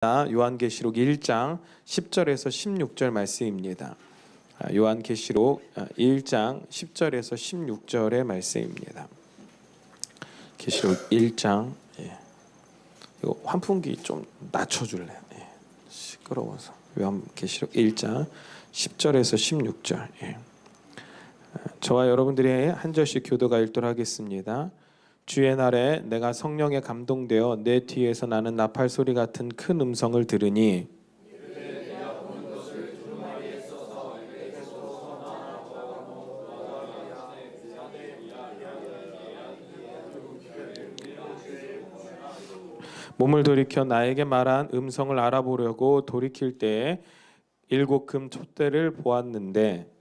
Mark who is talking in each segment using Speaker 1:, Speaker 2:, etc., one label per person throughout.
Speaker 1: 요한계시록 1장 10절에서 16절 말씀입니다. 요한계시록 1장 10절에서 16절의 말씀입니다. 계시록 1장 이거 환풍기 좀 낮춰줄래? 시끄러워서. 요한계시록 1장 10절에서 16절. 저와 여러분들이 한 절씩 교도가 읽도록 하겠습니다. 주의 날에 내가 성령에 감동되어 내 뒤에서 나는 나팔 소리 같은 큰 음성을 들으니 몸을 돌이켜 나에게 말한 음성을 알아보려고 돌이킬 때에 7 금 촛대를 보았는데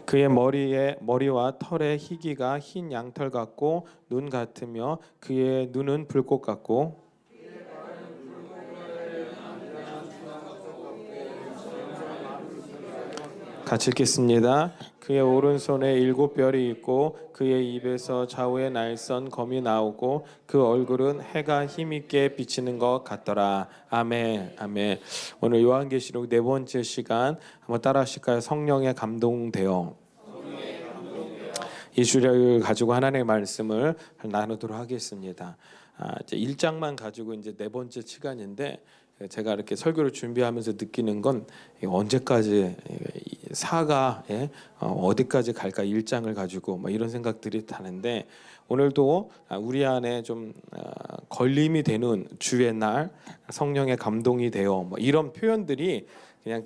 Speaker 1: 그의 머리와 털의 희기가 흰 양털 같고 눈 같으며 그의 눈은 불꽃 같고 같이 읽겠습니다. 그의 오른손에 7 별이 있고 그의 입에서 좌우에 날선 검이 나오고 그 얼굴은 해가 힘있게 비치는 것 같더라. 아멘. 아멘. 오늘 요한계시록 4번째 시간 한번 따라하실까요? 성령에 감동되어. 이 주제를 가지고 하나님의 말씀을 나누도록 하겠습니다. 이제 1장만 가지고 이제 4번째 시간인데 제가 이렇게 설교를 준비하면서 느끼는 건 언제까지 사가 어디까지 갈까 1장을 가지고 이런 생각들이 드는데 오늘도 우리 안에 좀 걸림이 되는 주의 날 성령의 감동이 되어 이런 표현들이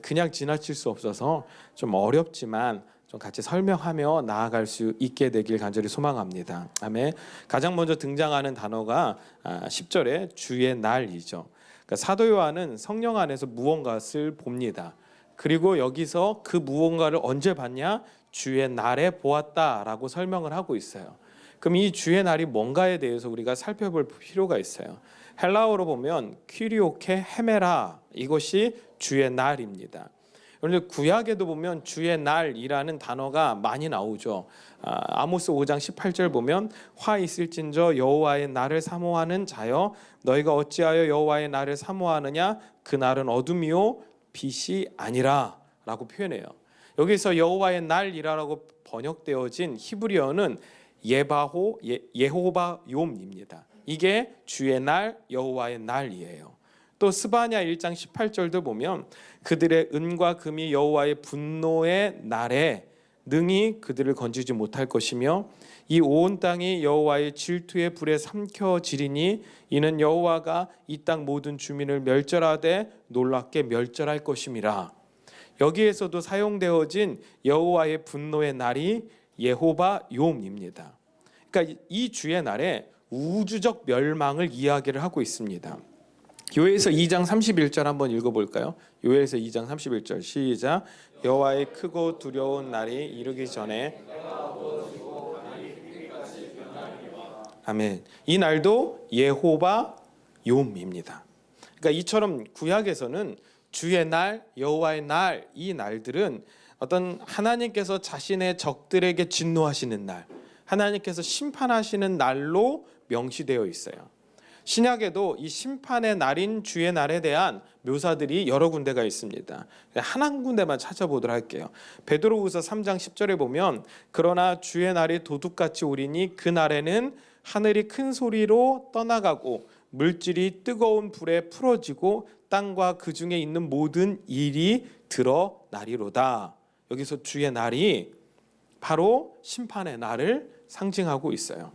Speaker 1: 그냥 지나칠 수 없어서 좀 어렵지만 좀 같이 설명하며 나아갈 수 있게 되길 간절히 소망합니다. 아멘. 가장 먼저 등장하는 단어가 10절에 주의 날이죠. 그러니까 사도 요한은 성령 안에서 무언가를 봅니다. 그리고 여기서 그 무언가를 언제 봤냐? 주의 날에 보았다라고 설명을 하고 있어요. 그럼 이 주의 날이 뭔가에 대해서 우리가 살펴볼 필요가 있어요. 헬라어로 보면 퀴리오케 헤메라, 이것이 주의 날입니다. 그런데 구약에도 보면 주의 날이라는 단어가 많이 나오죠. 아모스 5장 18절 보면 화 있을진저 여호와의 날을 사모하는 자여 너희가 어찌하여 여호와의 날을 사모하느냐 그 날은 어둠이요 빛이 아니라 라고 표현해요. 여기서 여호와의 날이라고 번역되어진 히브리어는 예호바욤입니다. 이게 주의 날 여호와의 날이에요. 또 스바냐 1장 18절도 보면 그들의 은과 금이 여호와의 분노의 날에 능히 그들을 건지지 못할 것이며 이 온 땅이 여호와의 질투의 불에 삼켜지리니 이는 여호와가 이 땅 모든 주민을 멸절하되 놀랍게 멸절할 것임이라. 여기에서도 사용되어진 여호와의 분노의 날이 예호바욤입니다. 그러니까 이 주의 날에 우주적 멸망을 이야기를 하고 있습니다. 요엘서 2장 31절 한번 읽어볼까요? 요엘서 2장 31절 시작. 여호와의 크고 두려운 날이 이르기 전에 아멘. 이 날도 예호바욤입니다. 그러니까 이처럼 구약에서는 주의 날, 여호와의 날, 이 날들은 어떤 하나님께서 자신의 적들에게 진노하시는 날, 하나님께서 심판하시는 날로 명시되어 있어요. 신약에도 이 심판의 날인 주의 날에 대한 묘사들이 여러 군데가 있습니다. 한 군데만 찾아보도록 할게요. 베드로후서 3장 10절에 보면 그러나 주의 날이 도둑같이 오리니 그 날에는 하늘이 큰 소리로 떠나가고 물질이 뜨거운 불에 풀어지고 땅과 그 중에 있는 모든 일이 드러나리로다. 여기서 주의 날이 바로 심판의 날을 상징하고 있어요.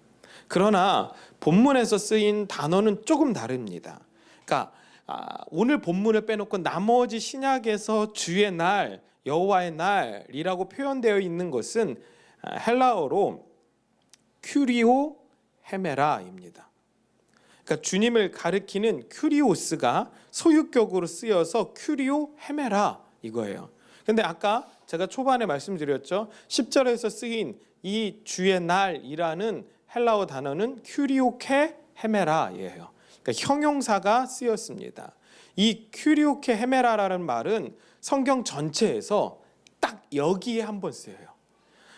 Speaker 1: 그러나 본문에서 쓰인 단어는 조금 다릅니다. 그러니까 오늘 본문을 빼놓고 나머지 신약에서 주의 날, 여호와의 날이라고 표현되어 있는 것은 헬라어로 큐리오 헤메라입니다. 그러니까 주님을 가리키는 큐리오스가 소유격으로 쓰여서 큐리오 헤메라 이거예요. 근데 아까 제가 초반에 말씀드렸죠. 10절에서 쓰인 이 주의 날이라는 헬라어 단어는 큐리오케 헤메라예요. 그러니까 형용사가 쓰였습니다. 이 큐리오케 헤메라라는 말은 성경 전체에서 딱 여기에 한 번 쓰여요.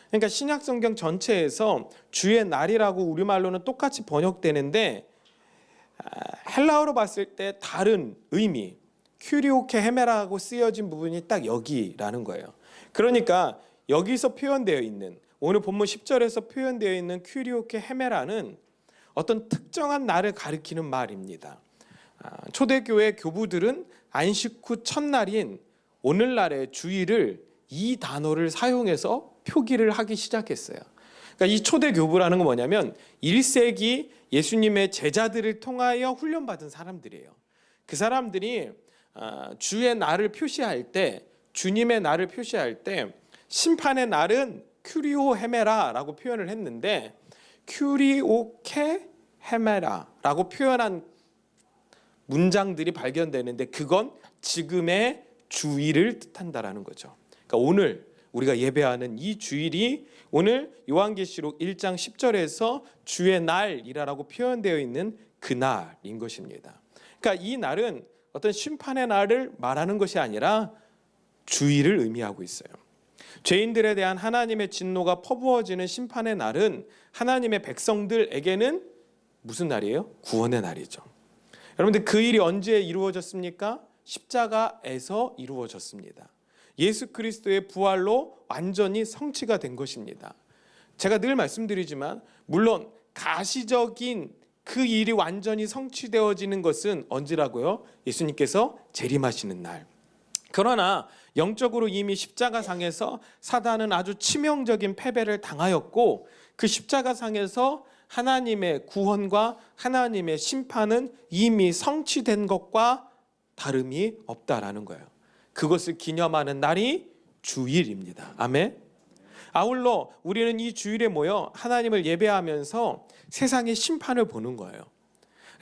Speaker 1: 그러니까 신약 성경 전체에서 주의 날이라고 우리말로는 똑같이 번역되는데 헬라어로 봤을 때 다른 의미, 큐리오케 헤메라고 쓰여진 부분이 딱 여기라는 거예요. 그러니까 여기서 표현되어 있는, 오늘 본문 10절에서 표현되어 있는 큐리오케 헤메라는 어떤 특정한 날을 가리키는 말입니다. 초대교회 교부들은 안식 후 첫날인 오늘날의 주일을 이 단어를 사용해서 표기를 하기 시작했어요. 그러니까 이 초대교부라는 건 뭐냐면 1세기 예수님의 제자들을 통하여 훈련받은 사람들이에요. 그 사람들이 주의 날을 표시할 때, 주님의 날을 표시할 때 심판의 날은 큐리오 헤메라라고 표현을 했는데, 큐리오케 헤메라라고 표현한 문장들이 발견되는데 그건 지금의 주일을 뜻한다라는 거죠. 그러니까 오늘 우리가 예배하는 이 주일이 오늘 요한계시록 1장 10절에서 주의 날이라고 표현되어 있는 그 날인 것입니다. 그러니까 이 날은 어떤 심판의 날을 말하는 것이 아니라 주일을 의미하고 있어요. 죄인들에 대한 하나님의 진노가 퍼부어지는 심판의 날은 하나님의 백성들에게는 무슨 날이에요? 구원의 날이죠. 여러분들 그 일이 언제 이루어졌습니까? 십자가에서 이루어졌습니다. 예수 그리스도의 부활로 완전히 성취가 된 것입니다. 제가 늘 말씀드리지만 물론 가시적인 그 일이 완전히 성취되어지는 것은 언제라고요? 예수님께서 재림하시는 날. 그러나 영적으로 이미 십자가상에서 사단은 아주 치명적인 패배를 당하였고, 그 십자가상에서 하나님의 구원과 하나님의 심판은 이미 성취된 것과 다름이 없다라는 거예요. 그것을 기념하는 날이 주일입니다. 아멘. 아울러 우리는 이 주일에 모여 하나님을 예배하면서 세상의 심판을 보는 거예요.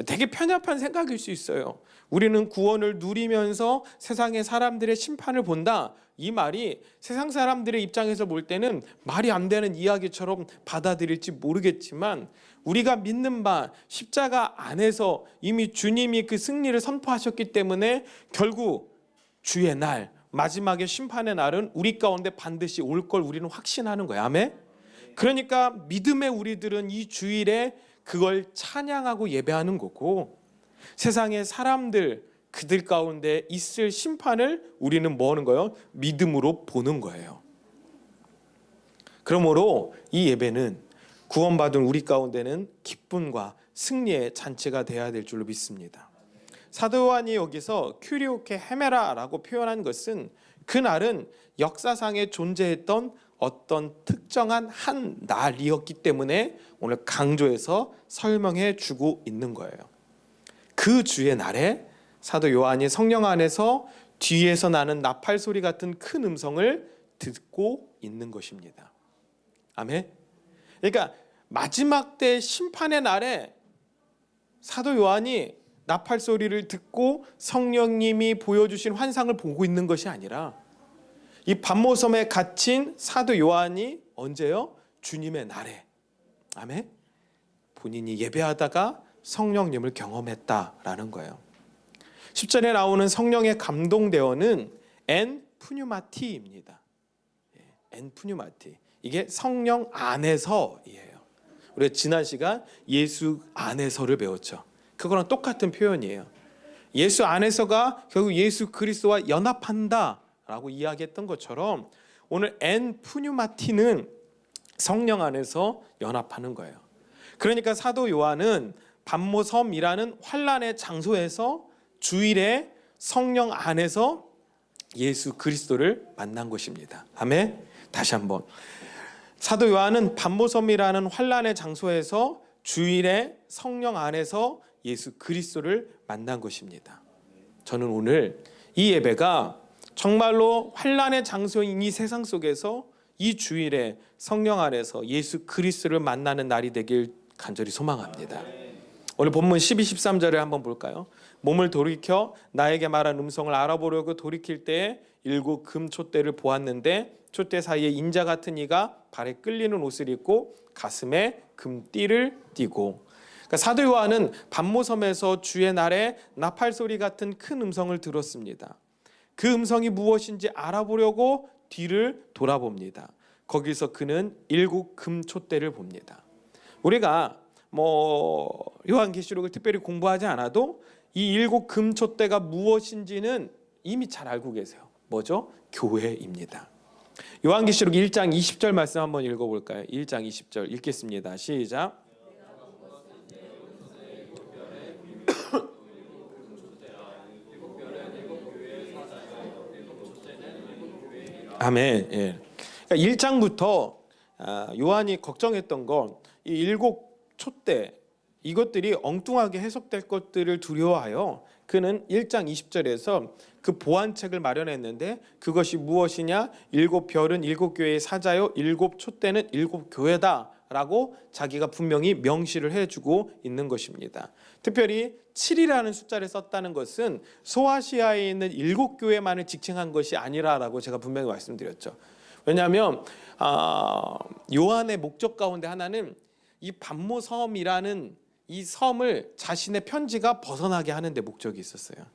Speaker 1: 되게 편협한 생각일 수 있어요. 우리는 구원을 누리면서 세상의 사람들의 심판을 본다. 이 말이 세상 사람들의 입장에서 볼 때는 말이 안 되는 이야기처럼 받아들일지 모르겠지만, 우리가 믿는 바 십자가 안에서 이미 주님이 그 승리를 선포하셨기 때문에 결국 주의 날, 마지막의 심판의 날은 우리 가운데 반드시 올 걸 우리는 확신하는 거예요. 아멘. 그러니까 믿음의 우리들은 이 주일에 그걸 찬양하고 예배하는 거고, 세상의 사람들 그들 가운데 있을 심판을 우리는 뭐 하는 거예요? 믿음으로 보는 거예요. 그러므로 이 예배는 구원받은 우리 가운데는 기쁨과 승리의 잔치가 되어야 될 줄로 믿습니다. 사도 요한이 여기서 큐리오케 헤메라라고 표현한 것은 그날은 역사상에 존재했던 어떤 특정한 한 날이었기 때문에 오늘 강조해서 설명해 주고 있는 거예요. 그 주의 날에 사도 요한이 성령 안에서 뒤에서 나는 나팔 소리 같은 큰 음성을 듣고 있는 것입니다. 아멘. 그러니까 마지막 때 심판의 날에 사도 요한이 나팔 소리를 듣고 성령님이 보여주신 환상을 보고 있는 것이 아니라, 이 반모섬에 갇힌 사도 요한이 언제요? 주님의 날에, 아멘, 본인이 예배하다가 성령님을 경험했다라는 거예요. 10절에 나오는 성령의 감동대어는 엔 푸뉴마티입니다. 엔 푸뉴마티, 이게 성령 안에서이에요. 우리가 지난 시간 예수 안에서를 배웠죠. 그거랑 똑같은 표현이에요. 예수 안에서가 결국 예수 그리스도와 연합한다라고 이야기했던 것처럼 오늘 엔 푸뉴마티는 성령 안에서 연합하는 거예요. 그러니까 사도 요한은 반모섬이라는 환란의 장소에서 주일에 성령 안에서 예수 그리스도를 만난 것입니다. 아멘. 다시 한번, 사도 요한은 반모섬이라는 환란의 장소에서 주일에 성령 안에서 예수 그리스도를 만난 것입니다. 저는 오늘 이 예배가 정말로 환란의 장소인 이 세상 속에서 이 주일에 성령 안에서 예수 그리스도를 만나는 날이 되길 간절히 소망합니다. 오늘 본문 12, 13절을 한번 볼까요? 몸을 돌이켜 나에게 말한 음성을 알아보려고 돌이킬 때에 7 금 촛대를 보았는데 촛대 사이에 인자 같은 이가 발에 끌리는 옷을 입고 가슴에 금띠를 띠고. 그러니까 사도 요한은 반모섬에서 주의 날에 나팔 소리 같은 큰 음성을 들었습니다. 그 음성이 무엇인지 알아보려고 뒤를 돌아봅니다. 거기서 그는 7 금촛대를 봅니다. 우리가 요한계시록을 특별히 공부하지 않아도 이 7 금촛대가 무엇인지는 이미 잘 알고 계세요. 뭐죠? 교회입니다. 요한계시록 1장 20절 말씀 한번 읽어볼까요? 1장 20절 읽겠습니다. 시작. 아멘. 예. 그러니까 1장부터 요한이 걱정했던 건 이 7 촛대 이것들이 엉뚱하게 해석될 것들을 두려워하여 그는 1장 20절에서 그 보완책을 마련했는데 그것이 무엇이냐? 7 별은 7 교회의 사자요 7 촛대는 7 교회다라고 자기가 분명히 명시를 해주고 있는 것입니다. 특별히 7이라는 숫자를 썼다는 것은 소아시아에 있는 7 교회만을 지칭한 것이 아니라라고 제가 분명히 말씀드렸죠. 왜냐하면 요한의 목적 가운데 하나는 이 반모섬이라는 이 섬을 자신의 편지가 벗어나게 하는 데 목적이 있었어요.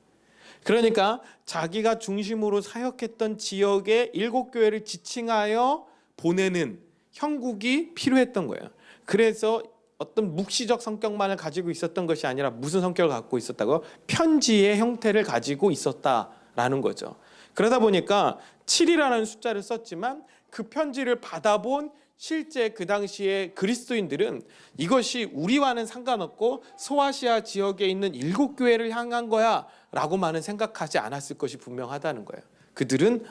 Speaker 1: 그러니까 자기가 중심으로 사역했던 지역의 7 교회를 지칭하여 보내는 형국이 필요했던 거예요. 그래서 어떤 묵시적 성격만을 가지고 있었던 것이 아니라 무슨 성격을 갖고 있었다고? 편지의 형태를 가지고 있었다라는 거죠. 그러다 보니까 7이라는 숫자를 썼지만 그 편지를 받아본 실제 그 당시에 그리스도인들은 이것이 우리와는 상관없고 소아시아 지역에 있는 7 교회를 향한 거야 라고만은 생각하지 않았을 것이 분명하다는 거예요. 그들은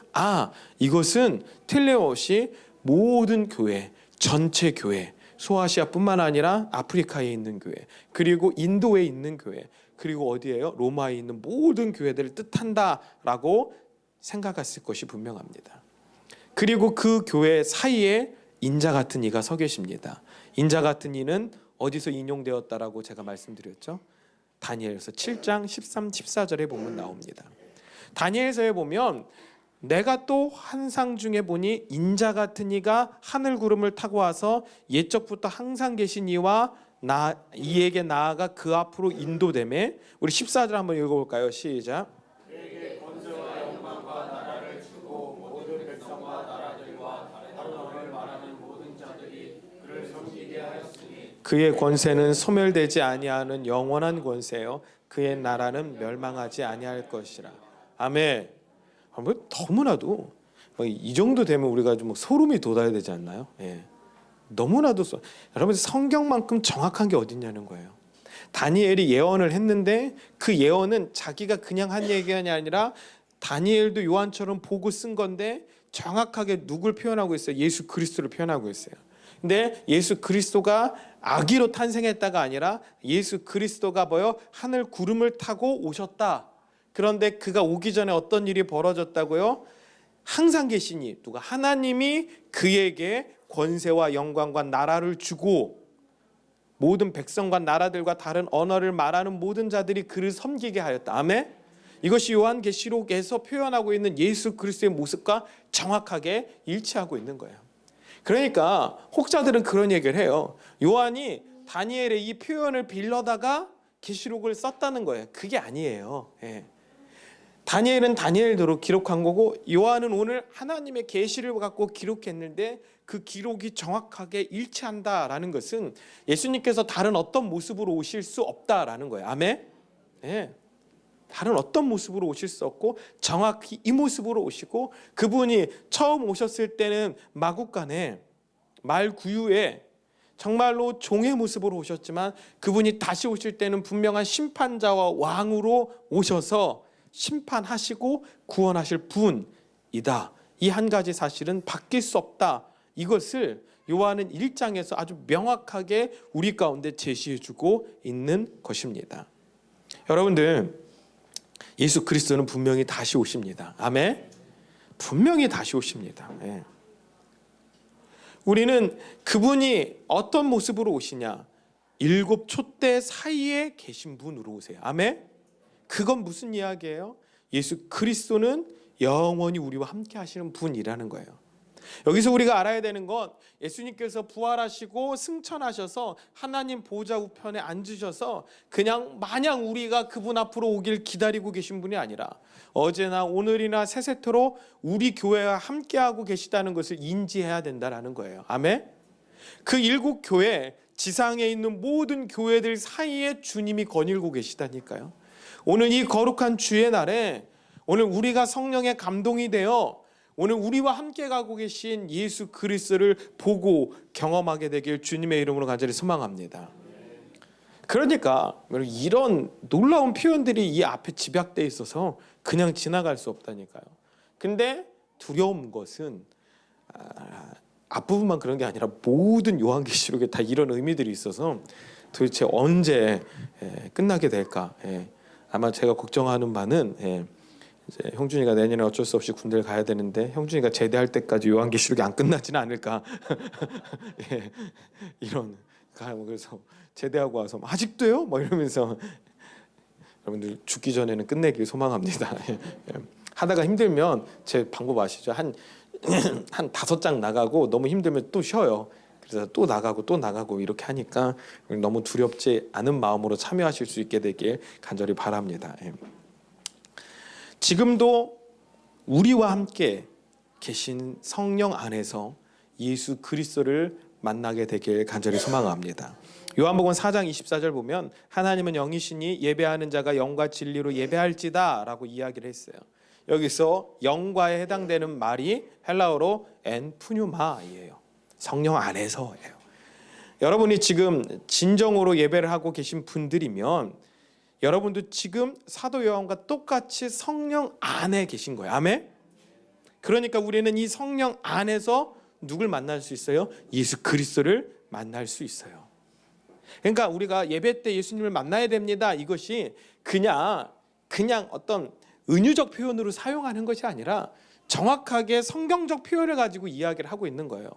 Speaker 1: 이것은 텔레옷이 모든 교회, 전체 교회, 소아시아뿐만 아니라 아프리카에 있는 교회, 그리고 인도에 있는 교회, 그리고 어디예요? 로마에 있는 모든 교회들을 뜻한다라고 생각했을 것이 분명합니다. 그리고 그 교회 사이에 인자 같은 이가 서 계십니다. 인자 같은 이는 어디서 인용되었다라고 제가 말씀드렸죠? 다니엘서 7장 13, 14절에 보면 나옵니다. 다니엘서에 보면 내가 또 환상 중에 보니 인자 같은 이가 하늘 구름을 타고 와서 옛적부터 항상 계신 이와 이에게 나아가 그 앞으로 인도되매. 우리 14절 한번 읽어볼까요? 시작. 그에게 권세와 영광과 나라를 주고 모든 백성과 나라들과 다른 언어를 말하는 모든 자들이 그를 섬기게 하였으니 그의 권세는 소멸되지 아니하는 영원한 권세요 그의 나라는 멸망하지 아니할 것이라. 아멘. 너무나도 이 정도 되면 우리가 좀 소름이 돋아야 되지 않나요? 예. 너무나도 여러분 성경만큼 정확한 게 어딨냐는 거예요. 다니엘이 예언을 했는데 그 예언은 자기가 그냥 한 얘기가 아니라 다니엘도 요한처럼 보고 쓴 건데 정확하게 누굴 표현하고 있어요? 예수 그리스도를 표현하고 있어요. 근데 예수 그리스도가 아기로 탄생했다가 아니라 예수 그리스도가 하늘 구름을 타고 오셨다. 그런데 그가 오기 전에 어떤 일이 벌어졌다고요? 항상 계신 이 누가? 하나님이 그에게 권세와 영광과 나라를 주고 모든 백성과 나라들과 다른 언어를 말하는 모든 자들이 그를 섬기게 하였다. 아멘? 이것이 요한계시록에서 표현하고 있는 예수 그리스도의 모습과 정확하게 일치하고 있는 거예요. 그러니까 혹자들은 그런 얘기를 해요. 요한이 다니엘의 이 표현을 빌려다가 계시록을 썼다는 거예요. 그게 아니에요. 예. 다니엘은 다니엘대로 기록한 거고 요한은 오늘 하나님의 계시를 갖고 기록했는데 그 기록이 정확하게 일치한다라는 것은 예수님께서 다른 어떤 모습으로 오실 수 없다라는 거예요. 아멘? 네. 다른 어떤 모습으로 오실 수 없고 정확히 이 모습으로 오시고 그분이 처음 오셨을 때는 마국간에 말구유에 정말로 종의 모습으로 오셨지만 그분이 다시 오실 때는 분명한 심판자와 왕으로 오셔서 심판하시고 구원하실 분이다. 이 한 가지 사실은 바뀔 수 없다. 이것을 요한은 1장에서 아주 명확하게 우리 가운데 제시해주고 있는 것입니다. 여러분들 예수 그리스도는 분명히 다시 오십니다. 아멘. 분명히 다시 오십니다. 예. 우리는 그분이 어떤 모습으로 오시냐? 7 촛대 사이에 계신 분으로 오세요. 아멘. 그건 무슨 이야기예요? 예수 그리스도는 영원히 우리와 함께 하시는 분이라는 거예요. 여기서 우리가 알아야 되는 건 예수님께서 부활하시고 승천하셔서 하나님 보좌 우편에 앉으셔서 그냥 마냥 우리가 그분 앞으로 오길 기다리고 계신 분이 아니라 어제나 오늘이나 세세토록 우리 교회와 함께하고 계시다는 것을 인지해야 된다는 거예요. 아멘. 그 7교회, 지상에 있는 모든 교회들 사이에 주님이 거닐고 계시다니까요. 오늘 이 거룩한 주의 날에 오늘 우리가 성령의 감동이 되어 오늘 우리와 함께 가고 계신 예수 그리스도를 보고 경험하게 되길 주님의 이름으로 간절히 소망합니다. 그러니까 이런 놀라운 표현들이 이 앞에 집약되어 있어서 그냥 지나갈 수 없다니까요. 근데 두려운 것은 앞부분만 그런 게 아니라 모든 요한계시록에 다 이런 의미들이 있어서 도대체 언제 끝나게 될까. 아마 제가 걱정하는 바는 이제 형준이가 내년에 어쩔 수 없이 군대를 가야 되는데 형준이가 제대할 때까지 요한계시록이 안 끝나지는 않을까. 이런. 그래서 제대하고 와서 아직도요? 뭐 이러면서 여러분들 죽기 전에는 끝내길 소망합니다. 하다가 힘들면 제 방법 아시죠? 한 5장 나가고 너무 힘들면 또 쉬어요. 그래서 또 나가고 이렇게 하니까 너무 두렵지 않은 마음으로 참여하실 수 있게 되길 간절히 바랍니다. 지금도 우리와 함께 계신 성령 안에서 예수 그리스도를 만나게 되길 간절히 소망합니다. 요한복음 4장 24절 보면 하나님은 영이시니 예배하는 자가 영과 진리로 예배할지다 라고 이야기를 했어요. 여기서 영과에 해당되는 말이 헬라어로 엔푸뉴마이에요. 성령 안에서예요. 여러분이 지금 진정으로 예배를 하고 계신 분들이면 여러분도 지금 사도 요한과 똑같이 성령 안에 계신 거예요. 아멘? 그러니까 우리는 이 성령 안에서 누굴 만날 수 있어요? 예수 그리스도를 만날 수 있어요. 그러니까 우리가 예배 때 예수님을 만나야 됩니다. 이것이 그냥 어떤 은유적 표현으로 사용하는 것이 아니라 정확하게 성경적 표현을 가지고 이야기를 하고 있는 거예요.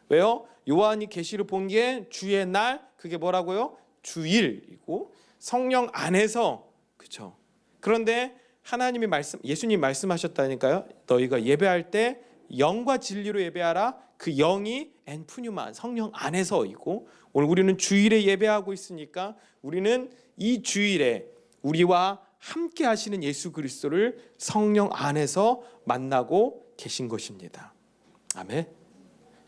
Speaker 1: 왜요? 요한이 계시를 본 게 주의 날, 그게 뭐라고요? 주일이고 성령 안에서, 그렇죠? 그런데 하나님이 예수님 말씀하셨다니까요. 너희가 예배할 때 영과 진리로 예배하라. 그 영이 엔푸뉴마, 성령 안에서이고 오늘 우리는 주일에 예배하고 있으니까 우리는 이 주일에 우리와 함께 하시는 예수 그리스도를 성령 안에서 만나고 계신 것입니다. 아멘.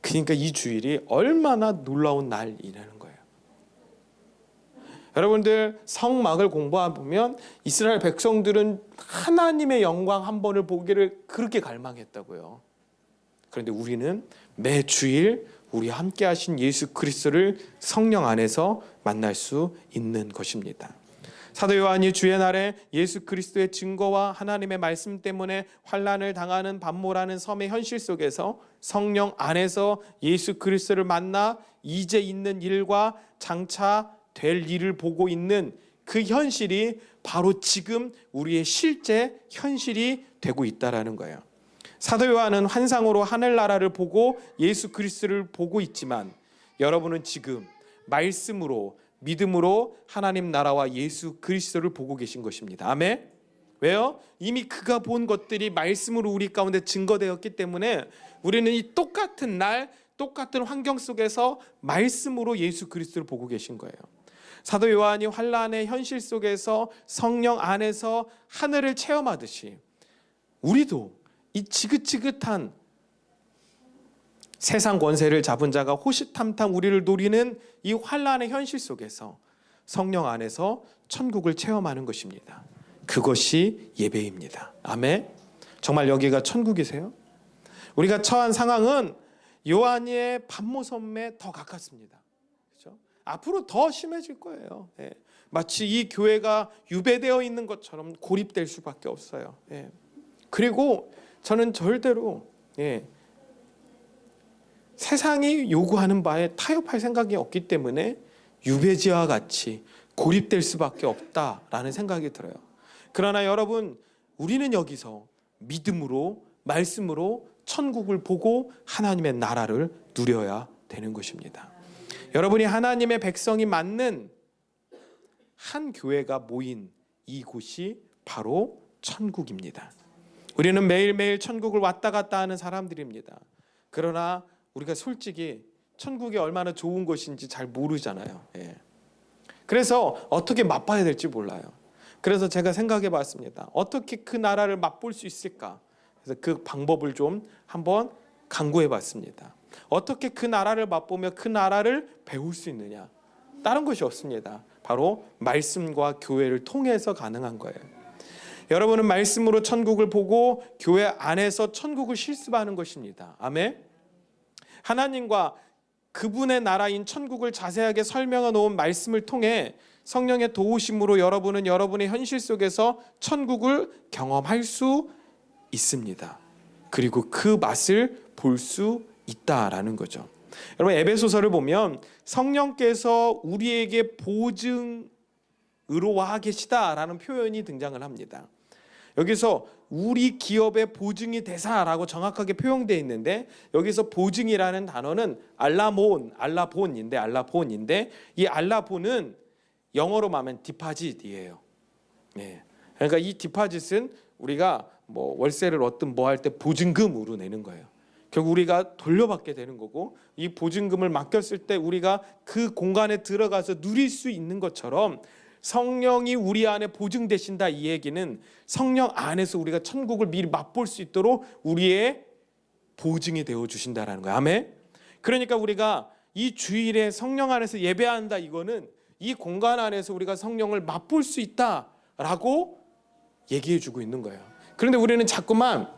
Speaker 1: 그러니까 이 주일이 얼마나 놀라운 날이라는 거예요. 여러분들 성막을 공부해보면 이스라엘 백성들은 하나님의 영광 한 번을 보기를 그렇게 갈망했다고요. 그런데 우리는 매 주일 우리 함께 하신 예수 그리스도를 성령 안에서 만날 수 있는 것입니다. 사도 요한이 주의 날에 예수 그리스도의 증거와 하나님의 말씀 때문에 환난을 당하는 반모라는 섬의 현실 속에서 성령 안에서 예수 그리스도를 만나 이제 있는 일과 장차 될 일을 보고 있는 그 현실이 바로 지금 우리의 실제 현실이 되고 있다라는 거예요. 사도 요한은 환상으로 하늘나라를 보고 예수 그리스도를 보고 있지만 여러분은 지금 말씀으로 믿음으로 하나님 나라와 예수 그리스도를 보고 계신 것입니다. 아멘. 왜요? 이미 그가 본 것들이 말씀으로 우리 가운데 증거되었기 때문에 우리는 이 똑같은 날 똑같은 환경 속에서 말씀으로 예수 그리스도를 보고 계신 거예요. 사도 요한이 환난의 현실 속에서 성령 안에서 하늘을 체험하듯이 우리도 이 지긋지긋한 세상 권세를 잡은 자가 호시탐탐 우리를 노리는 이 환난의 현실 속에서 성령 안에서 천국을 체험하는 것입니다. 그것이 예배입니다. 아멘. 정말 여기가 천국이세요? 우리가 처한 상황은 요한의 반모섬에 더 가깝습니다. 그렇죠? 앞으로 더 심해질 거예요. 예. 마치 이 교회가 유배되어 있는 것처럼 고립될 수밖에 없어요. 예. 그리고 저는 절대로 세상이 요구하는 바에 타협할 생각이 없기 때문에 유배지와 같이 고립될 수밖에 없다라는 생각이 들어요. 그러나 여러분, 우리는 여기서 믿음으로 말씀으로 천국을 보고 하나님의 나라를 누려야 되는 것입니다. 여러분이 하나님의 백성이 맞는 한 교회가 모인 이곳이 바로 천국입니다. 우리는 매일매일 천국을 왔다 갔다 하는 사람들입니다. 그러나 우리가 솔직히 천국이 얼마나 좋은 것인지 잘 모르잖아요. 그래서 어떻게 맛봐야 될지 몰라요. 그래서 제가 생각해 봤습니다. 어떻게 그 나라를 맛볼 수 있을까? 그래서 그 방법을 좀 한번 강구해 봤습니다. 어떻게 그 나라를 맛보며 그 나라를 배울 수 있느냐? 다른 것이 없습니다. 바로 말씀과 교회를 통해서 가능한 거예요. 여러분은 말씀으로 천국을 보고 교회 안에서 천국을 실습하는 것입니다. 아멘. 하나님과 그분의 나라인 천국을 자세하게 설명해 놓은 말씀을 통해 성령의 도우심으로 여러분은 여러분의 현실 속에서 천국을 경험할 수 있습니다. 그리고 그 맛을 볼 수 있다라는 거죠. 여러분, 에베소서를 보면 성령께서 우리에게 보증으로 와 계시다라는 표현이 등장을 합니다. 여기서 우리 기업의 보증이 되사라고 정확하게 표현되어 있는데, 여기서 보증이라는 단어는 알라본인데 이 알라본은 영어로 말하면 디파짓이에요. 그러니까 이 디파짓은 우리가 뭐 월세를 얻든 뭐 할 때 보증금으로 내는 거예요. 결국 우리가 돌려받게 되는 거고, 이 보증금을 맡겼을 때 우리가 그 공간에 들어가서 누릴 수 있는 것처럼 성령이 우리 안에 보증되신다, 이 얘기는 성령 안에서 우리가 천국을 미리 맛볼 수 있도록 우리의 보증이 되어 주신다라는 거예요. 아멘. 그러니까 우리가 이 주일에 성령 안에서 예배한다, 이거는 이 공간 안에서 우리가 성령을 맛볼 수 있다라고 얘기해 주고 있는 거예요. 그런데 우리는 자꾸만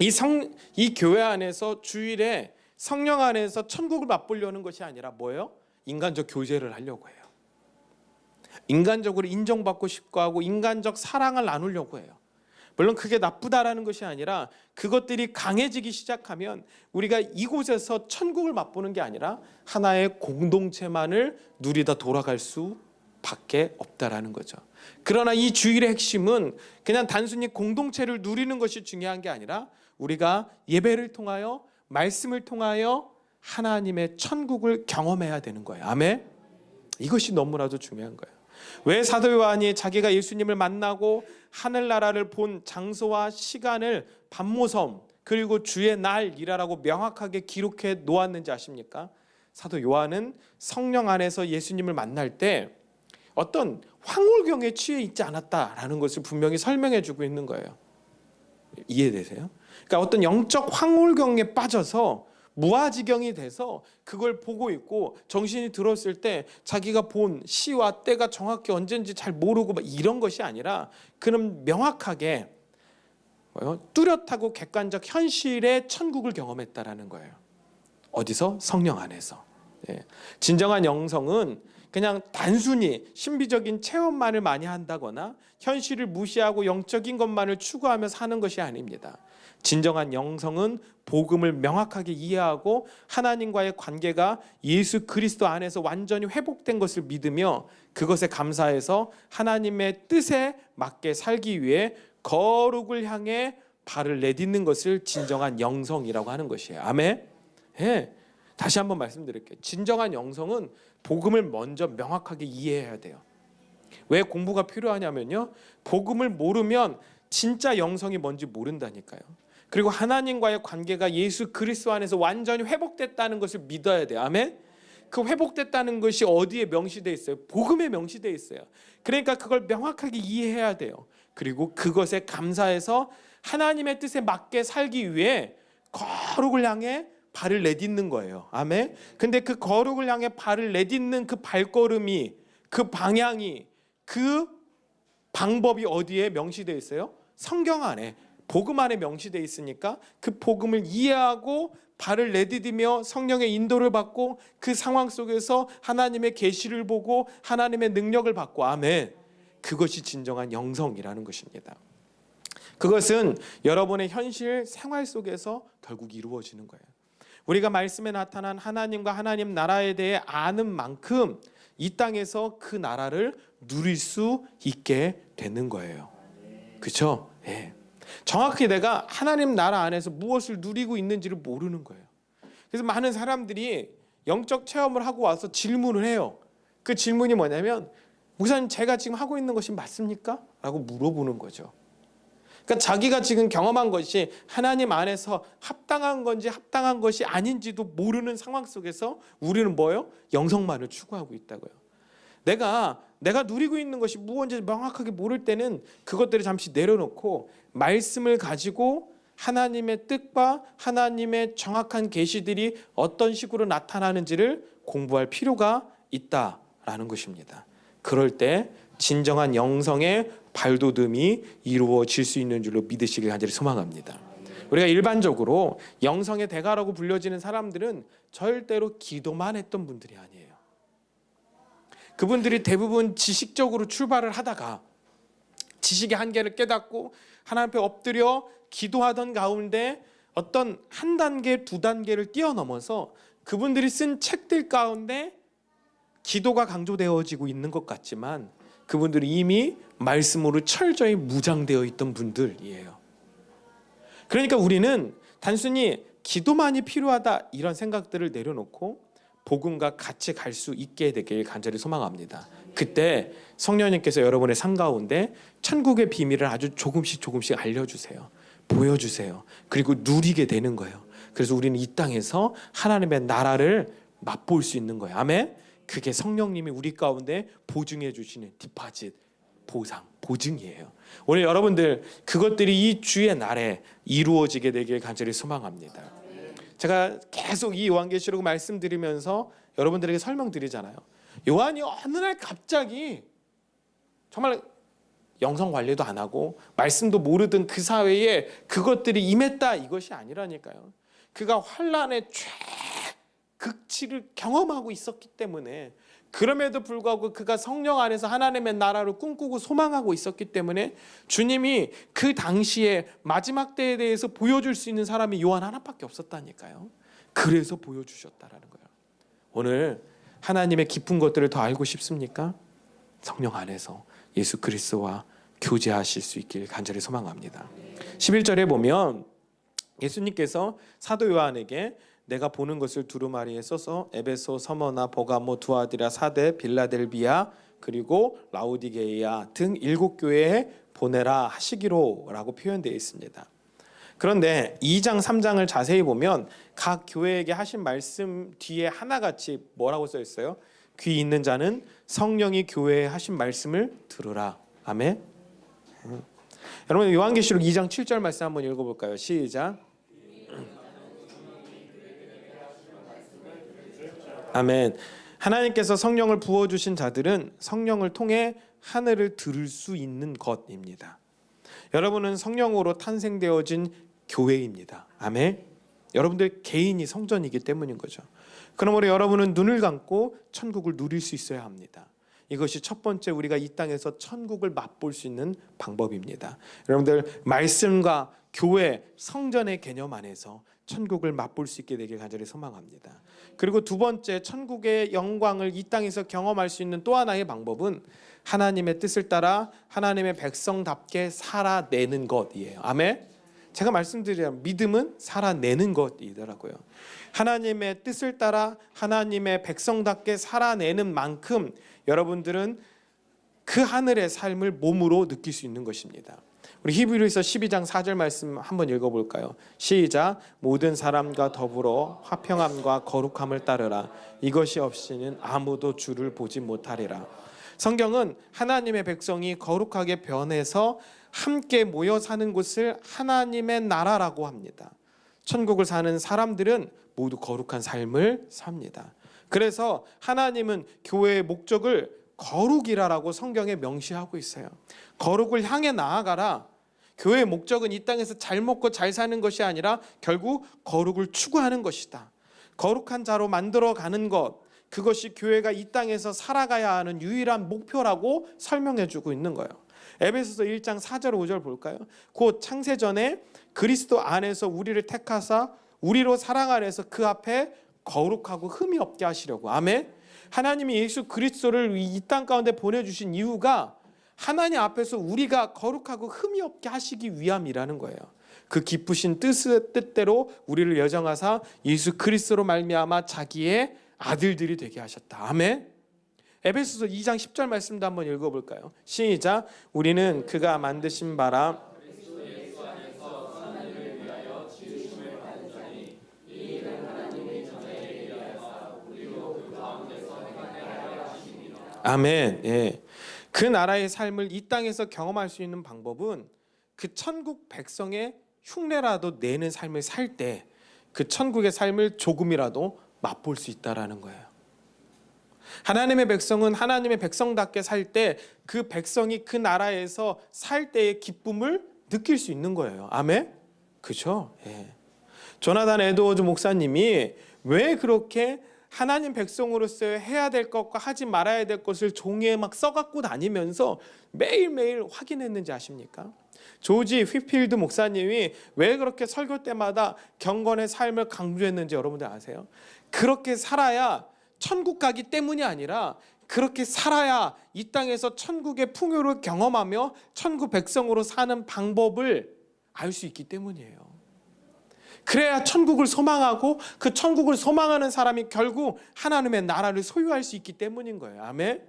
Speaker 1: 이 교회 안에서 주일에 성령 안에서 천국을 맛보려는 것이 아니라 뭐예요? 인간적 교제를 하려고 해요. 인간적으로 인정받고 싶고 하고 인간적 사랑을 나누려고 해요. 물론 그게 나쁘다라는 것이 아니라 그것들이 강해지기 시작하면 우리가 이곳에서 천국을 맛보는 게 아니라 하나의 공동체만을 누리다 돌아갈 수밖에 없다라는 거죠. 그러나 이 주일의 핵심은 그냥 단순히 공동체를 누리는 것이 중요한 게 아니라 우리가 예배를 통하여 말씀을 통하여 하나님의 천국을 경험해야 되는 거예요. 아멘. 이것이 너무나도 중요한 거예요. 왜 사도 요한이 자기가 예수님을 만나고 하늘나라를 본 장소와 시간을 밤모섬 그리고 주의 날이라고 명확하게 기록해 놓았는지 아십니까? 사도 요한은 성령 안에서 예수님을 만날 때 어떤 황홀경에 취해 있지 않았다라는 것을 분명히 설명해 주고 있는 거예요. 이해되세요? 그러니까 어떤 영적 황홀경에 빠져서 무아지경이 돼서 그걸 보고 있고 정신이 들었을 때 자기가 본 시와 때가 정확히 언제인지 잘 모르고 막 이런 것이 아니라 그는 명확하게 뚜렷하고 객관적 현실의 천국을 경험했다라는 거예요. 어디서? 성령 안에서. 진정한 영성은 그냥 단순히 신비적인 체험만을 많이 한다거나 현실을 무시하고 영적인 것만을 추구하며 사는 것이 아닙니다. 진정한 영성은 복음을 명확하게 이해하고 하나님과의 관계가 예수 그리스도 안에서 완전히 회복된 것을 믿으며 그것에 감사해서 하나님의 뜻에 맞게 살기 위해 거룩을 향해 발을 내딛는 것을 진정한 영성이라고 하는 것이에요. 아멘. 다시 한번 말씀드릴게요. 진정한 영성은 복음을 먼저 명확하게 이해해야 돼요. 왜 공부가 필요하냐면요, 복음을 모르면 진짜 영성이 뭔지 모른다니까요. 그리고 하나님과의 관계가 예수 그리스도 안에서 완전히 회복됐다는 것을 믿어야 돼요. 아멘. 그 회복됐다는 것이 어디에 명시되어 있어요? 복음에 명시되어 있어요. 그러니까 그걸 명확하게 이해해야 돼요. 그리고 그것에 감사해서 하나님의 뜻에 맞게 살기 위해 거룩을 향해 발을 내딛는 거예요. 아멘. 근데 그 거룩을 향해 발을 내딛는 그 발걸음이, 그 방향이, 그 방법이 어디에 명시되어 있어요? 성경 안에, 복음 안에 명시되어 있으니까 그 복음을 이해하고 발을 내디디며 성령의 인도를 받고 그 상황 속에서 하나님의 계시를 보고 하나님의 능력을 받고, 아멘. 그것이 진정한 영성이라는 것입니다. 그것은 여러분의 현실 생활 속에서 결국 이루어지는 거예요. 우리가 말씀에 나타난 하나님과 하나님 나라에 대해 아는 만큼 이 땅에서 그 나라를 누릴 수 있게 되는 거예요. 그렇죠? 정확히 내가 하나님 나라 안에서 무엇을 누리고 있는지를 모르는 거예요. 그래서 많은 사람들이 영적 체험을 하고 와서 질문을 해요. 그 질문이 뭐냐면, 목사님 제가 지금 하고 있는 것이 맞습니까? 라고 물어보는 거죠. 그러니까 자기가 지금 경험한 것이 하나님 안에서 합당한 건지 합당한 것이 아닌지도 모르는 상황 속에서 우리는 뭐예요? 영성만을 추구하고 있다고요. 내가 누리고 있는 것이 무엇인지 명확하게 모를 때는 그것들을 잠시 내려놓고 말씀을 가지고 하나님의 뜻과 하나님의 정확한 계시들이 어떤 식으로 나타나는지를 공부할 필요가 있다라는 것입니다. 그럴 때 진정한 영성의 발돋움이 이루어질 수 있는 줄로 믿으시길 간절히 소망합니다. 우리가 일반적으로 영성의 대가라고 불려지는 사람들은 절대로 기도만 했던 분들이 아니에요. 그분들이 대부분 지식적으로 출발을 하다가 지식의 한계를 깨닫고 하나님 앞에 엎드려 기도하던 가운데 어떤 한 단계, 두 단계를 뛰어넘어서 그분들이 쓴 책들 가운데 기도가 강조되어지고 있는 것 같지만 그분들이 이미 말씀으로 철저히 무장되어 있던 분들이에요. 그러니까 우리는 단순히 기도만이 필요하다 이런 생각들을 내려놓고 복음과 같이 갈 수 있게 되길 간절히 소망합니다. 그때 성령님께서 여러분의 삶 가운데 천국의 비밀을 아주 조금씩 알려주세요. 보여주세요. 그리고 누리게 되는 거예요. 그래서 우리는 이 땅에서 하나님의 나라를 맛볼 수 있는 거예요. 아멘. 그게 성령님이 우리 가운데 보증해 주시는 디파짓, 보상, 보증이에요. 오늘 여러분들 그것들이 이 주의 날에 이루어지게 되길 간절히 소망합니다. 제가 계속 이 요한계시록 말씀드리면서 여러분들에게 설명드리잖아요. 요한이 어느 날 갑자기 정말 영성 관리도 안 하고 말씀도 모르던 그 사회에 그것들이 임했다 이것이 아니라니까요. 그가 환난의 극치를 경험하고 있었기 때문에 그럼에도 불구하고 그가 성령 안에서 하나님의 나라를 꿈꾸고 소망하고 있었기 때문에 주님이 그 당시에 마지막 때에 대해서 보여줄 수 있는 사람이 요한 하나밖에 없었다니까요. 그래서 보여주셨다라는 거예요. 오늘 하나님의 깊은 것들을 더 알고 싶습니까? 성령 안에서 예수 그리스도와 교제하실 수 있길 간절히 소망합니다. 11절에 보면 예수님께서 사도 요한에게 내가 보는 것을 두루마리에 써서 에베소, 서머나, 버가모, 두아디라, 사데, 빌라델비아 그리고 라우디게이아 등 7교회에 보내라 하시기로 라고 표현되어 있습니다. 그런데 2장 3장을 자세히 보면 각 교회에게 하신 말씀 뒤에 하나같이 뭐라고 써 있어요? 귀 있는 자는 성령이 교회에 하신 말씀을 들으라. 아멘. 여러분 요한계시록 2장 7절 말씀 한번 읽어볼까요? 시작. 아멘. 하나님께서 성령을 부어주신 자들은 성령을 통해 하늘을 들을 수 있는 것입니다. 여러분은 성령으로 탄생되어진 교회입니다. 아멘. 여러분들 개인이 성전이기 때문인 거죠. 그러므로 여러분은 눈을 감고 천국을 누릴 수 있어야 합니다. 이것이 첫 번째 우리가 이 땅에서 천국을 맛볼 수 있는 방법입니다. 여러분들 말씀과 교회, 성전의 개념 안에서 천국을 맛볼 수 있게 되길 간절히 소망합니다. 그리고 두 번째 천국의 영광을 이 땅에서 경험할 수 있는 또 하나의 방법은 하나님의 뜻을 따라 하나님의 백성답게 살아내는 것이에요. 아멘. 제가 말씀드리자면 믿음은 살아내는 것이더라고요. 하나님의 뜻을 따라 하나님의 백성답게 살아내는 만큼 여러분들은 그 하늘의 삶을 몸으로 느낄 수 있는 것입니다. 우리 히브리서 12장 4절 말씀 한번 읽어볼까요? 시작. 모든 사람과 더불어 화평함과 거룩함을 따르라. 이것이 없이는 아무도 주를 보지 못하리라. 성경은 하나님의 백성이 거룩하게 변해서 함께 모여 사는 곳을 하나님의 나라라고 합니다. 천국을 사는 사람들은 모두 거룩한 삶을 삽니다. 그래서 하나님은 교회의 목적을 거룩이라고 성경에 명시하고 있어요. 거룩을 향해 나아가라. 교회의 목적은 이 땅에서 잘 먹고 잘 사는 것이 아니라 결국 거룩을 추구하는 것이다. 거룩한 자로 만들어가는 것, 그것이 교회가 이 땅에서 살아가야 하는 유일한 목표라고 설명해주고 있는 거예요. 에베소서 1장 4절 5절 볼까요? 곧 창세전에 그리스도 안에서 우리를 택하사 우리로 사랑 안에서 그 앞에 거룩하고 흠이 없게 하시려고. 아멘. 하나님이 예수 그리스도를 이 땅 가운데 보내주신 이유가 하나님 앞에서 우리가 거룩하고 흠이 없게 하시기 위함이라는 거예요. 그 기쁘신 뜻대로 우리를 여정하사 예수 그리스도로 말미암아 자기의 아들들이 되게 하셨다. 아멘. 에베소서 2장 10절 말씀도 한번 읽어볼까요? 시작. 우리는 그가 만드신 바라 아멘. 예. 그 나라의 삶을 이 땅에서 경험할 수 있는 방법은 그 천국 백성의 흉내라도 내는 삶을 살 때 그 천국의 삶을 조금이라도 맛볼 수 있다라는 거예요. 하나님의 백성은 하나님의 백성답게 살 때 그 백성이 그 나라에서 살 때의 기쁨을 느낄 수 있는 거예요. 아멘? 그죠? 예. 조나단 에드워즈 목사님이 왜 그렇게 하나님 백성으로서 해야 될 것과 하지 말아야 될 것을 종이에 막 써갖고 다니면서 매일매일 확인했는지 아십니까? 조지 휘필드 목사님이 왜 그렇게 설교 때마다 경건의 삶을 강조했는지 여러분들 아세요? 그렇게 살아야 천국 가기 때문이 아니라 그렇게 살아야 이 땅에서 천국의 풍요를 경험하며 천국 백성으로 사는 방법을 알 수 있기 때문이에요. 그래야 천국을 소망하고 그 천국을 소망하는 사람이 결국 하나님의 나라를 소유할 수 있기 때문인 거예요. 아멘.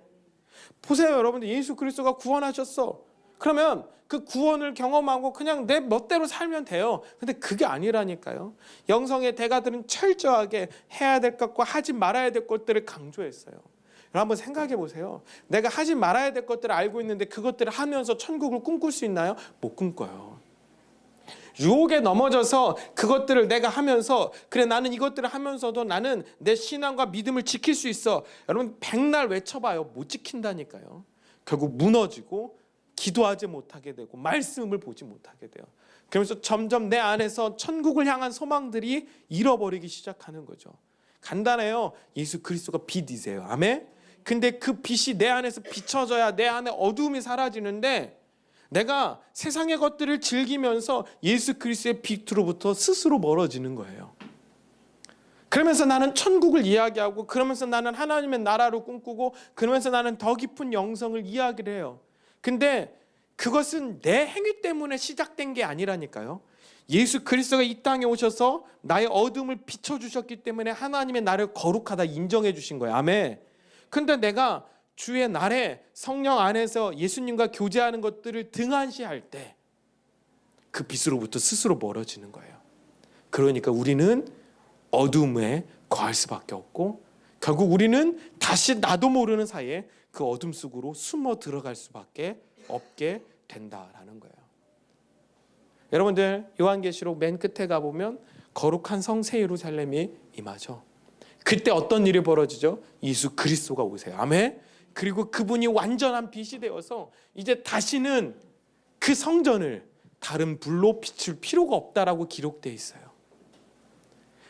Speaker 1: 보세요, 여러분들. 예수 그리스도가 구원하셨어. 그러면 그 구원을 경험하고 그냥 내 멋대로 살면 돼요. 근데 그게 아니라니까요. 영성의 대가들은 철저하게 해야 될 것과 하지 말아야 될 것들을 강조했어요. 여러분 한번 생각해 보세요. 내가 하지 말아야 될 것들을 알고 있는데 그것들을 하면서 천국을 꿈꿀 수 있나요? 못 꿈꿔요. 유혹에 넘어져서 그것들을 내가 하면서 그래 나는 이것들을 하면서도 나는 내 신앙과 믿음을 지킬 수 있어. 여러분 백날 외쳐봐요. 못 지킨다니까요. 결국 무너지고 기도하지 못하게 되고 말씀을 보지 못하게 돼요. 그러면서 점점 내 안에서 천국을 향한 소망들이 잃어버리기 시작하는 거죠. 간단해요. 예수 그리스도가 빛이세요. 아멘. 근데 그 빛이 내 안에서 비춰져야 내 안에 어두움이 사라지는데 내가 세상의 것들을 즐기면서 예수 그리스도의 빛으로부터 스스로 멀어지는 거예요. 그러면서 나는 천국을 이야기하고 그러면서 나는 하나님의 나라로 꿈꾸고 그러면서 나는 더 깊은 영성을 이야기를 해요. 근데 그것은 내 행위 때문에 시작된 게 아니라니까요. 예수 그리스도가 이 땅에 오셔서 나의 어둠을 비춰주셨기 때문에 하나님의 나를 거룩하다 인정해 주신 거예요. 아멘. 근데 내가 주의 날에 성령 안에서 예수님과 교제하는 것들을 등한시할 때 그 빛으로부터 스스로 멀어지는 거예요. 그러니까 우리는 어둠에 거할 수밖에 없고 결국 우리는 다시 나도 모르는 사이에 그 어둠 속으로 숨어 들어갈 수밖에 없게 된다라는 거예요. 여러분들 요한계시록 맨 끝에 가보면 거룩한 성 새 예루살렘이 임하죠. 그때 어떤 일이 벌어지죠? 예수 그리스도가 오세요. 아멘. 그리고 그분이 완전한 빛이 되어서 이제 다시는 그 성전을 다른 불로 비출 필요가 없다라고 기록되어 있어요.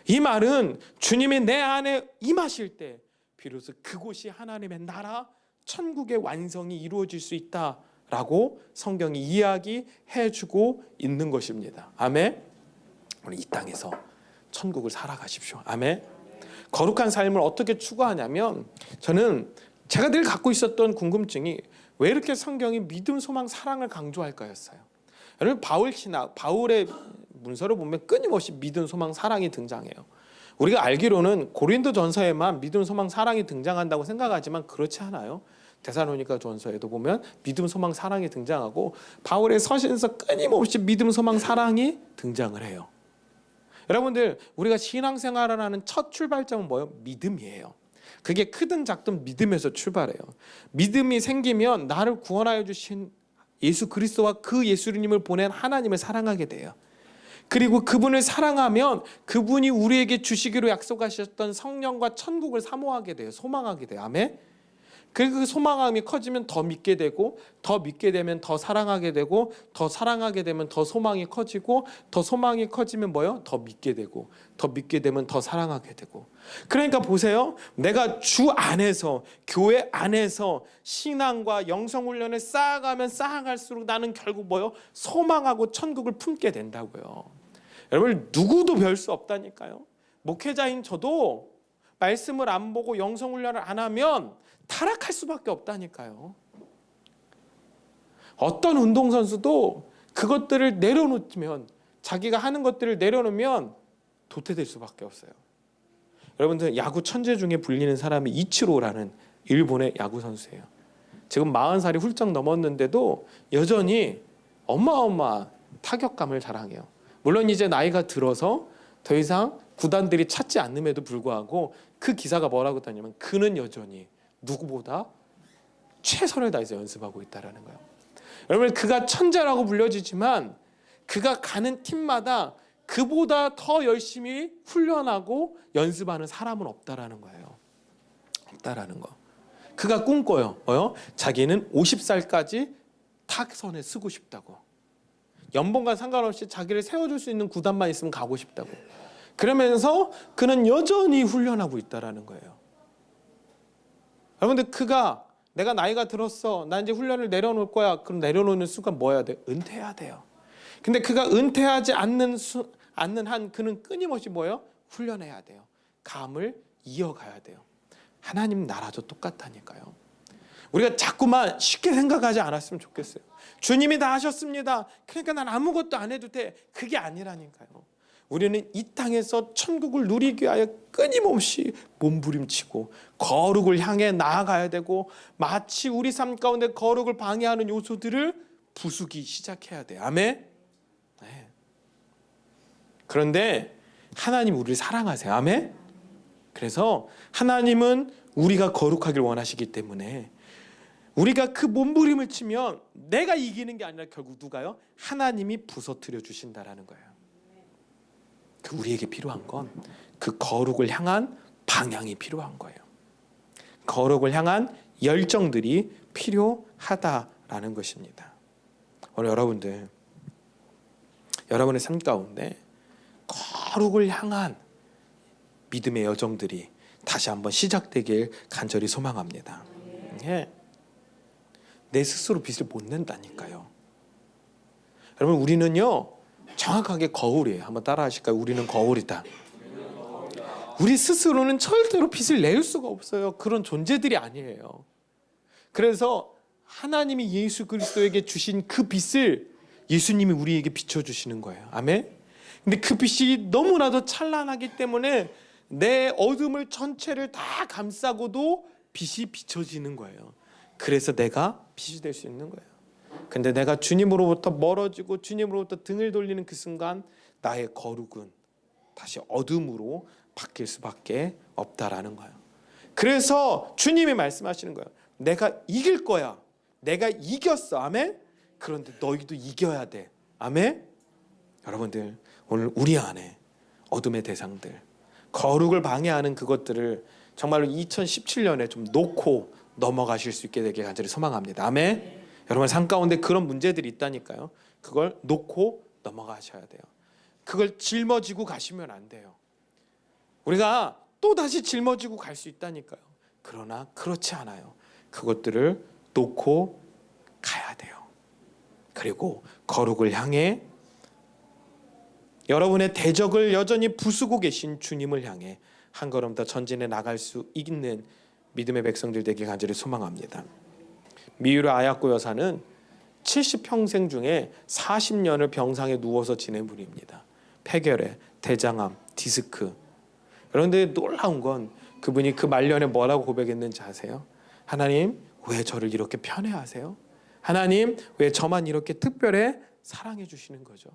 Speaker 1: 이 말은 주님이 내 안에 임하실 때 비로소 그곳이 하나님의 나라 천국의 완성이 이루어질 수 있다라고 성경이 이야기해주고 있는 것입니다. 아멘. 우리 이 땅에서 천국을 살아가십시오. 아멘. 거룩한 삶을 어떻게 추구하냐면 저는 제가 늘 갖고 있었던 궁금증이 왜 이렇게 성경이 믿음, 소망, 사랑을 강조할까였어요. 여러분 바울의 문서를 보면 끊임없이 믿음, 소망, 사랑이 등장해요. 우리가 알기로는 고린도전서에만 믿음, 소망, 사랑이 등장한다고 생각하지만 그렇지 않아요. 데살로니가 전서에도 보면 믿음, 소망, 사랑이 등장하고 바울의 서신서 끊임없이 믿음, 소망, 사랑이 등장을 해요. 여러분들 우리가 신앙생활을 하는 첫 출발점은 뭐예요? 믿음이에요. 그게 크든 작든 믿음에서 출발해요. 믿음이 생기면 나를 구원하여 주신 예수 그리스도와 그 예수님을 보낸 하나님을 사랑하게 돼요. 그리고 그분을 사랑하면 그분이 우리에게 주시기로 약속하셨던 성령과 천국을 사모하게 돼요. 소망하게 돼요. 아멘. 그리고 그 소망함이 커지면 더 믿게 되고 더 믿게 되면 더 사랑하게 되고 더 사랑하게 되면 더 소망이 커지고 더 소망이 커지면 뭐요? 더 믿게 되고 더 믿게 되면 더 사랑하게 되고. 그러니까 보세요. 내가 주 안에서 교회 안에서 신앙과 영성훈련을 쌓아가면 쌓아갈수록 나는 결국 뭐요? 소망하고 천국을 품게 된다고요. 여러분 누구도 별 수 없다니까요. 목회자인 저도 말씀을 안 보고 영성훈련을 안 하면 타락할 수밖에 없다니까요. 어떤 운동선수도 그것들을 내려놓으면 자기가 하는 것들을 내려놓으면 도태될 수밖에 없어요. 여러분들 야구 천재 중에 불리는 사람이 이치로라는 일본의 야구 선수예요. 지금 40살이 훌쩍 넘었는데도 여전히 어마어마한 타격감을 자랑해요. 물론 이제 나이가 들어서 더 이상 구단들이 찾지 않음에도 불구하고 그 기사가 뭐라고 했냐면 그는 여전히 누구보다 최선을 다해서 연습하고 있다라는 거예요. 여러분, 그가 천재라고 불려지지만 그가 가는 팀마다 그보다 더 열심히 훈련하고 연습하는 사람은 없다라는 거예요. 없다라는 거. 그가 꿈꿔요. 뭐요? 자기는 50살까지 타선에 쓰고 싶다고. 연봉과 상관없이 자기를 세워줄 수 있는 구단만 있으면 가고 싶다고. 그러면서 그는 여전히 훈련하고 있다라는 거예요. 여러분들, 그가 내가 나이가 들었어, 나 이제 훈련을 내려놓을 거야. 그럼 내려놓는 순간 뭐 해야 돼? 은퇴해야 돼요. 근데 그가 은퇴하지 않는 한 그는 끊임없이 뭐예요? 훈련해야 돼요. 감을 이어가야 돼요. 하나님 나라도 똑같다니까요. 우리가 자꾸만 쉽게 생각하지 않았으면 좋겠어요. 주님이 다 하셨습니다. 그러니까 난 아무것도 안 해도 돼. 그게 아니라니까요. 우리는 이 땅에서 천국을 누리기 위하여 끊임없이 몸부림치고 거룩을 향해 나아가야 되고, 마치 우리 삶 가운데 거룩을 방해하는 요소들을 부수기 시작해야 돼요. 아멘? 네. 그런데 하나님 우리를 사랑하세요. 아멘? 그래서 하나님은 우리가 거룩하길 원하시기 때문에 우리가 그 몸부림을 치면 내가 이기는 게 아니라 결국 누가요? 하나님이 부서뜨려 주신다라는 거예요. 그 우리에게 필요한 건 그 거룩을 향한 방향이 필요한 거예요. 거룩을 향한 열정들이 필요하다라는 것입니다. 오늘 여러분들, 여러분의 삶 가운데 거룩을 향한 믿음의 여정들이 다시 한번 시작되길 간절히 소망합니다. 예. 내 스스로 빚을 못 낸다니까요. 여러분, 우리는요 정확하게 거울이에요. 한번 따라 하실까요? 우리는 거울이다. 우리 스스로는 절대로 빚을 낼 수가 없어요. 그런 존재들이 아니에요. 그래서 하나님이 예수 그리스도에게 주신 그 빚을 예수님이 우리에게 비춰주시는 거예요. 아멘? 근데 그 빛이 너무나도 찬란하기 때문에 내 어둠을 전체를 다 감싸고도 빛이 비춰지는 거예요. 그래서 내가 빛이 될 수 있는 거예요. 근데 내가 주님으로부터 멀어지고 주님으로부터 등을 돌리는 그 순간 나의 거룩은 다시 어둠으로 바뀔 수밖에 없다라는 거예요. 그래서 주님이 말씀하시는 거예요. 내가 이길 거야. 내가 이겼어. 아멘? 그런데 너희도 이겨야 돼. 아멘? 여러분들, 오늘 우리 안에 어둠의 대상들, 거룩을 방해하는 그것들을 정말로 2017년에 좀 놓고 넘어가실 수 있게 되길 간절히 소망합니다. 아멘? 여러분, 삶 가운데 그런 문제들이 있다니까요. 그걸 놓고 넘어가셔야 돼요. 그걸 짊어지고 가시면 안 돼요. 우리가 또다시 짊어지고 갈 수 있다니까요. 그러나 그렇지 않아요. 그것들을 놓고 가야 돼요. 그리고 거룩을 향해 여러분의 대적을 여전히 부수고 계신 주님을 향해 한 걸음 더 전진해 나갈 수 있는 믿음의 백성들 되길 간절히 소망합니다. 미유라 아야코 여사는 70평생 중에 40년을 병상에 누워서 지낸 분입니다. 폐결핵, 대장암, 디스크. 그런데 놀라운 건 그분이 그 말년에 뭐라고 고백했는지 아세요? 하나님, 왜 저를 이렇게 편애하세요? 하나님, 왜 저만 이렇게 특별히 사랑해 주시는 거죠?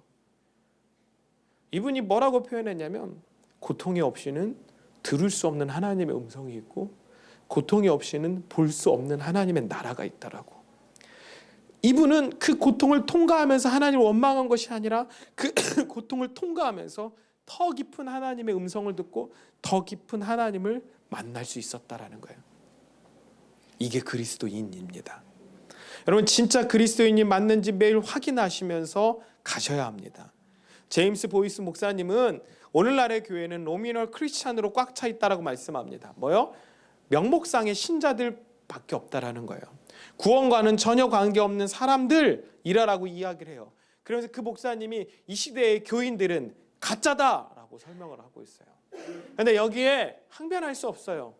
Speaker 1: 이분이 뭐라고 표현했냐면, 고통이 없이는 들을 수 없는 하나님의 음성이 있고 고통이 없이는 볼 수 없는 하나님의 나라가 있다라고. 이분은 그 고통을 통과하면서 하나님을 원망한 것이 아니라 그 고통을 통과하면서 더 깊은 하나님의 음성을 듣고 더 깊은 하나님을 만날 수 있었다라는 거예요. 이게 그리스도인입니다. 여러분, 진짜 그리스도인이 맞는지 매일 확인하시면서 가셔야 합니다. 제임스 보이스 목사님은 오늘날의 교회는 노미널 크리스찬으로 꽉 차 있다라고 말씀합니다. 뭐요? 명목상의 신자들밖에 없다라는 거예요. 구원과는 전혀 관계없는 사람들이라고 이야기를 해요. 그러면서 그 목사님이 이 시대의 교인들은 가짜다라고 설명을 하고 있어요. 그런데 여기에 항변할 수 없어요.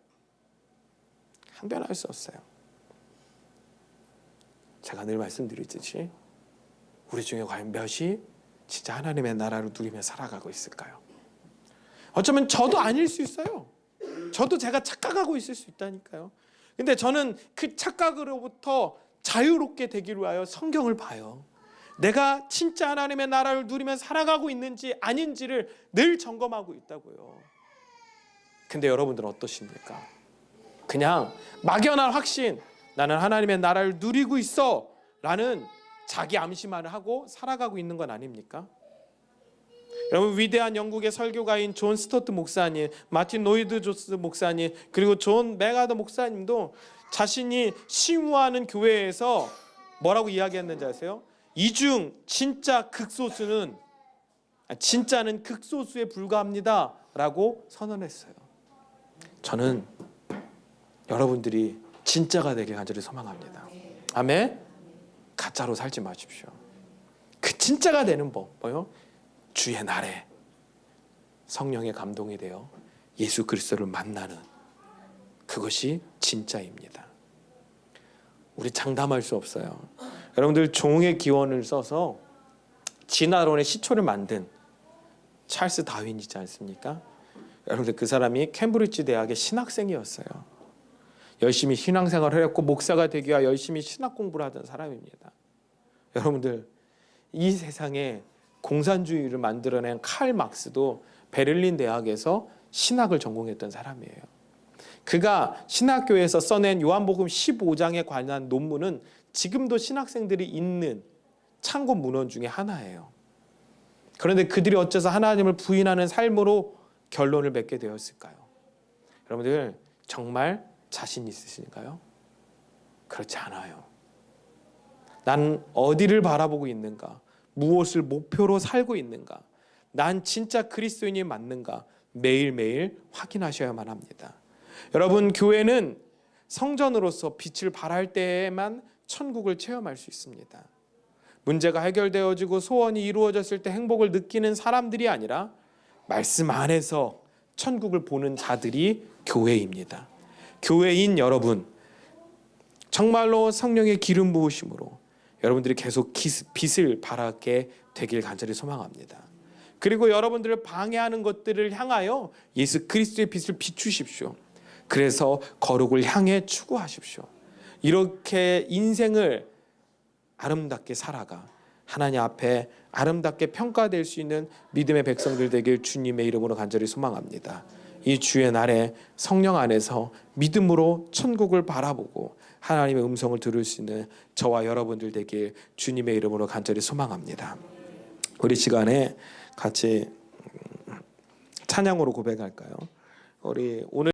Speaker 1: 항변할 수 없어요. 제가 늘 말씀드렸듯이 우리 중에 과연 몇이 진짜 하나님의 나라를 누리며 살아가고 있을까요? 어쩌면 저도 아닐 수 있어요. 저도 제가 착각하고 있을 수 있다니까요. 근데 저는 그 착각으로부터 자유롭게 되기 위하여 성경을 봐요. 내가 진짜 하나님의 나라를 누리며 살아가고 있는지 아닌지를 늘 점검하고 있다고요. 근데 여러분들은 어떠십니까? 그냥 막연한 확신, 나는 하나님의 나라를 누리고 있어 라는 자기 암시만을 하고 살아가고 있는 건 아닙니까? 여러분, 위대한 영국의 설교가인 존 스토트 목사님, 마틴 노이드 조스 목사님, 그리고 존 맥아더 목사님도 자신이 심우하는 교회에서 뭐라고 이야기했는지 아세요? 이중 진짜 극소수는 진짜는 극소수에 불과합니다 라고 선언했어요. 저는 여러분들이 진짜가 되길 간절히 소망합니다. 아멘. 가짜로 살지 마십시오. 그 진짜가 되는 법 뭐요? 주의 날에 성령의 감동이 되어 예수 그리스도를 만나는 그것이 진짜입니다. 우리 장담할 수 없어요. 여러분들 종의 기원을 써서 진화론의 시초를 만든 찰스 다윈이지 않습니까? 여러분들 그 사람이 캠브리지 대학의 신학생이었어요. 열심히 신앙생활을 했고 목사가 되기 위해 열심히 신학 공부를 하던 사람입니다. 여러분들 이 세상에 공산주의를 만들어낸 칼 막스도 베를린 대학에서 신학을 전공했던 사람이에요. 그가 신학교에서 써낸 요한복음 15장에 관한 논문은 지금도 신학생들이 읽는 참고 문헌 중에 하나예요. 그런데 그들이 어째서 하나님을 부인하는 삶으로 결론을 맺게 되었을까요? 여러분들 정말 자신 있으신가요? 그렇지 않아요. 난 어디를 바라보고 있는가? 무엇을 목표로 살고 있는가? 난 진짜 그리스도인이 맞는가? 매일매일 확인하셔야만 합니다. 여러분, 교회는 성전으로서 빛을 발할 때에만 천국을 체험할 수 있습니다. 문제가 해결되어지고 소원이 이루어졌을 때 행복을 느끼는 사람들이 아니라 말씀 안에서 천국을 보는 자들이 교회입니다. 교회인 여러분, 정말로 성령의 기름 부으심으로 여러분들이 계속 빛을 발하게 되길 간절히 소망합니다. 그리고 여러분들을 방해하는 것들을 향하여 예수 그리스도의 빛을 비추십시오. 그래서 거룩을 향해 추구하십시오. 이렇게 인생을 아름답게 살아가 하나님 앞에 아름답게 평가될 수 있는 믿음의 백성들 되길 주님의 이름으로 간절히 소망합니다. 이 주의 날에 성령 안에서 믿음으로 천국을 바라보고 하나님의 음성을 들을 수 있는 저와 여러분들 되길 주님의 이름으로 간절히 소망합니다. 우리 시간에 같이 찬양으로 고백할까요? 우리 오늘